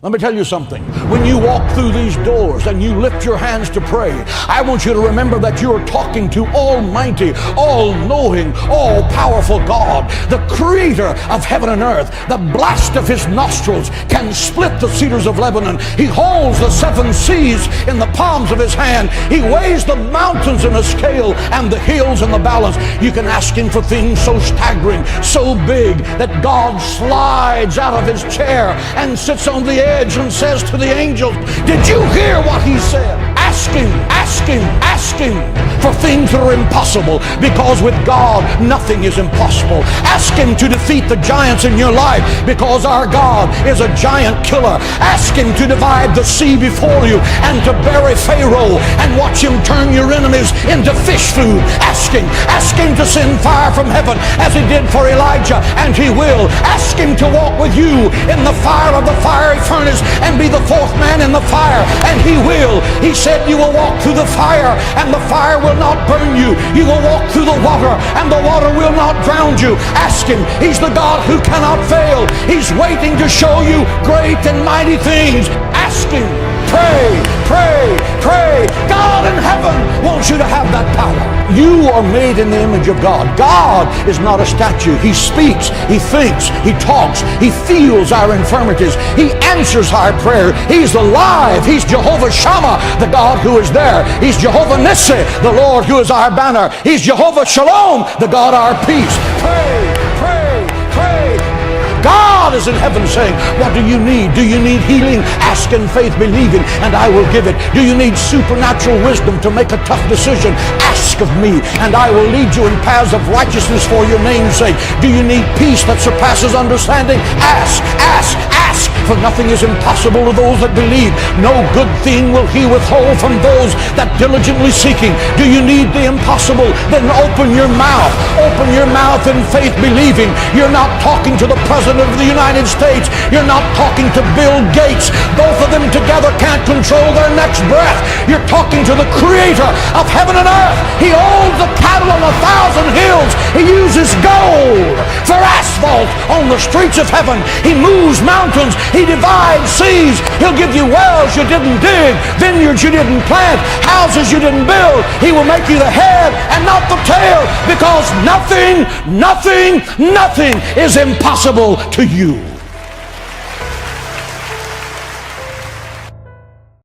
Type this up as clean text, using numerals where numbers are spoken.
Let me tell you something. When you walk through these doors and you lift your hands to pray, I want you to remember that you are talking to Almighty, all-knowing, all-powerful God, the creator of heaven and earth. The blast of his nostrils can split the cedars of Lebanon. He holds the seven seas in the palms of his hand. He weighs the mountains in a scale and the hills in the balance. You can ask him for things so staggering, so big, that God slides out of his chair and sits on the edge and says to the angels, "Did you hear what he said?" Ask him for things that are impossible, because with God nothing is impossible. Ask him to defeat the giants in your life, because our God is a giant killer. Ask him to divide the sea before you and to bury Pharaoh and watch him turn your enemies into fish food. Ask him to send fire from heaven as he did for Elijah, and he will. Ask him to walk with you in the fire of the fiery furnace and be the fourth man in the fire, and he will. He said you will walk through the fire and the fire will not burn you. You will walk through the water and the water will not drown you. Ask him. He's the God who cannot fail. He's waiting to show you great and mighty things. Ask him. Pray, pray, pray. God in heaven wants you to have that power. You are made in the image of God. God is not a statue. He speaks, he thinks, he talks, he feels our infirmities. He answers our prayer. He's alive. He's Jehovah Shammah, the God who is there. He's Jehovah Nissi, the Lord who is our banner. He's Jehovah Shalom, the God our peace. Pray, pray, pray. God is in heaven saying, what do you need? Do you need healing? Ask in faith, believing, and I will give it. Do you need supernatural wisdom to make a tough decision? Ask of me, and I will lead you in paths of righteousness for your name's sake. Do you need peace that surpasses understanding? Ask, ask, ask, for nothing is impossible to those that believe. No good thing will he withhold from those that diligently seek him. Do you need the impossible? Then open your mouth. Open your mouth in faith, believing. You're not talking to the President of the United States. You're not talking to Bill Gates. Both of them together can't control their next breath. You're talking to the Creator of heaven and earth. He owns the cattle on 1,000 hills. He uses gold for asphalt on the streets of heaven. He moves mountains. He divides seas. He'll give you wells you didn't dig, vineyards you didn't plant, houses you didn't build. He will make you the head and not the tail, because nothing is impossible to you.